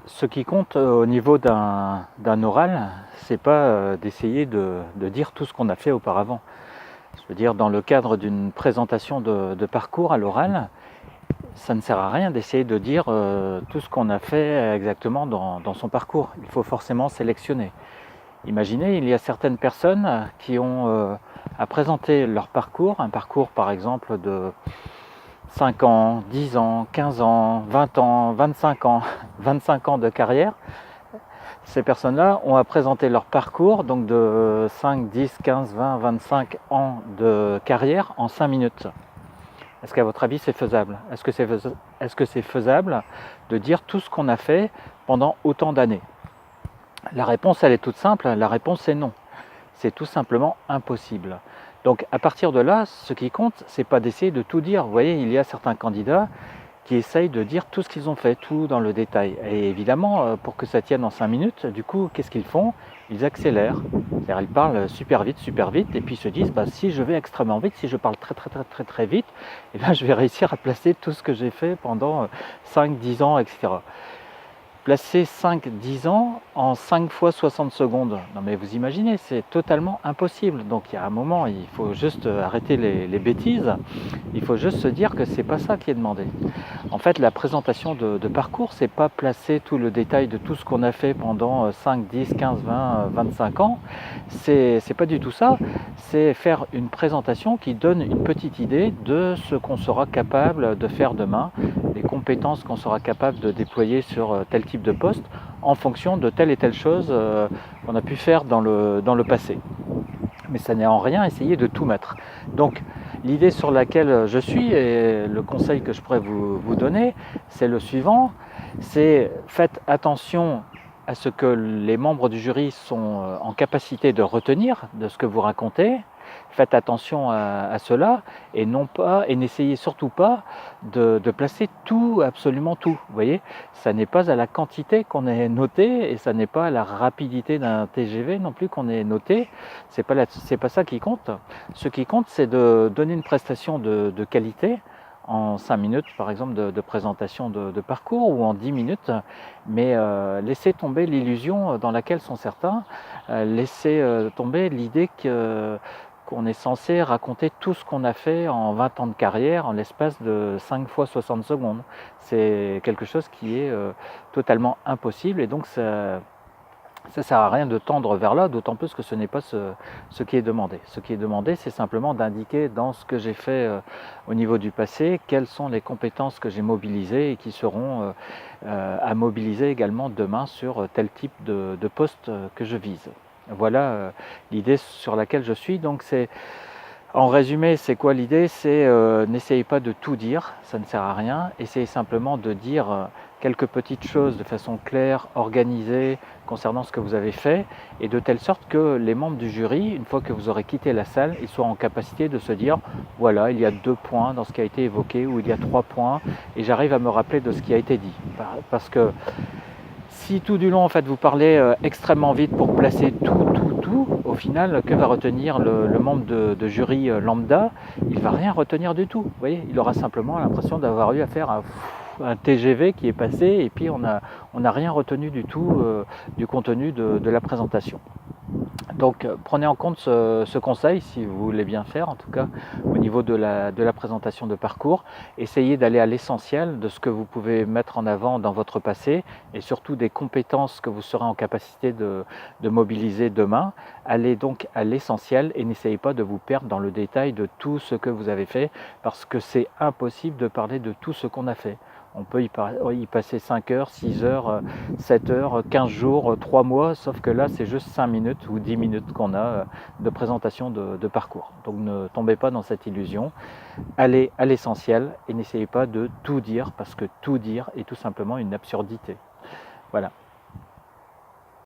Ce qui compte au niveau d'un oral, c'est pas d'essayer de dire tout ce qu'on a fait auparavant. Je veux dire, dans le cadre d'une présentation de parcours à l'oral, ça ne sert à rien d'essayer de dire tout ce qu'on a fait exactement dans son parcours. Il faut forcément sélectionner. Imaginez, il y a certaines personnes qui ont à présenter leur parcours, un parcours par exemple de 5 ans, 10 ans, 15 ans, 20 ans, 25 ans, 25 ans de carrière. Ces personnes-là ont à présenter leur parcours, donc de 5, 10, 15, 20, 25 ans de carrière en 5 minutes. Est-ce qu'à votre avis c'est faisable? Est-ce que c'est faisable de dire tout ce qu'on a fait pendant autant d'années? La réponse elle est toute simple, la réponse est non. C'est tout simplement impossible. Donc à partir de là, ce qui compte, c'est pas d'essayer de tout dire. Vous voyez, il y a certains candidats qui essayent de dire tout ce qu'ils ont fait, tout dans le détail. Et évidemment, pour que ça tienne en 5 minutes, du coup, qu'est-ce qu'ils font? Ils accélèrent. C'est-à-dire, ils parlent super vite, et puis ils se disent, bah, si je vais extrêmement vite, si je parle très vite, eh bien, je vais réussir à placer tout ce que j'ai fait pendant 5, 10 ans, etc. Placer 5-10 ans en 5 fois 60 secondes. Non mais vous imaginez, c'est totalement impossible. Donc il y a un moment, il faut juste arrêter les bêtises. Il faut juste se dire que c'est pas ça qui est demandé. En fait, la présentation de parcours, c'est pas placer tout le détail de tout ce qu'on a fait pendant 5, 10, 15, 20, 25 ans. C'est pas du tout ça. C'est faire une présentation qui donne une petite idée de ce qu'on sera capable de faire demain, les compétences qu'on sera capable de déployer sur tel type de poste en fonction de telle et telle chose qu'on a pu faire dans le passé. Mais ça n'est en rien essayer de tout mettre. Donc l'idée sur laquelle je suis et le conseil que je pourrais vous donner, c'est le suivant, c'est faites attention à ce que les membres du jury sont en capacité de retenir de ce que vous racontez. Faites attention à cela et non pas et n'essayez surtout pas de placer tout, absolument tout. Vous voyez, ça n'est pas à la quantité qu'on est noté et ça n'est pas à la rapidité d'un TGV non plus qu'on est noté. C'est pas ça qui compte. Ce qui compte, c'est de donner une prestation de qualité en 5 minutes par exemple de présentation de parcours ou en 10 minutes, mais laissez tomber l'illusion dans laquelle sont certains, laissez tomber l'idée qu'on est censé raconter tout ce qu'on a fait en 20 ans de carrière en l'espace de 5 fois 60 secondes. C'est quelque chose qui est totalement impossible et donc ça sert à rien de tendre vers là, d'autant plus que ce n'est pas ce qui est demandé. Ce qui est demandé, c'est simplement d'indiquer dans ce que j'ai fait au niveau du passé, quelles sont les compétences que j'ai mobilisées et qui seront à mobiliser également demain sur tel type de poste que je vise. Voilà l'idée sur laquelle je suis. Donc en résumé, c'est quoi l'idée? C'est n'essayez pas de tout dire, ça ne sert à rien. Essayez simplement de dire quelques petites choses de façon claire, organisée, concernant ce que vous avez fait, et de telle sorte que les membres du jury, une fois que vous aurez quitté la salle, ils soient en capacité de se dire, voilà, il y a 2 points dans ce qui a été évoqué, ou il y a 3 points, et j'arrive à me rappeler de ce qui a été dit. Parce que si tout du long, en fait, vous parlez extrêmement vite pour placer tout, au final, que va retenir le membre de jury lambda? Il ne va rien retenir du tout. Vous voyez, il aura simplement l'impression d'avoir eu à faire un TGV qui est passé et puis on n'a rien retenu du tout du contenu de la présentation. Donc prenez en compte ce conseil si vous voulez bien faire, en tout cas au niveau de la présentation de parcours. Essayez d'aller à l'essentiel de ce que vous pouvez mettre en avant dans votre passé et surtout des compétences que vous serez en capacité de mobiliser demain. Allez donc à l'essentiel et n'essayez pas de vous perdre dans le détail de tout ce que vous avez fait parce que c'est impossible de parler de tout ce qu'on a fait. On peut y passer 5 heures, 6 heures, 7 heures, 15 jours, 3 mois, sauf que là c'est juste 5 minutes ou 10 minutes qu'on a de présentation de parcours. Donc ne tombez pas dans cette illusion, allez à l'essentiel et n'essayez pas de tout dire parce que tout dire est tout simplement une absurdité. Voilà.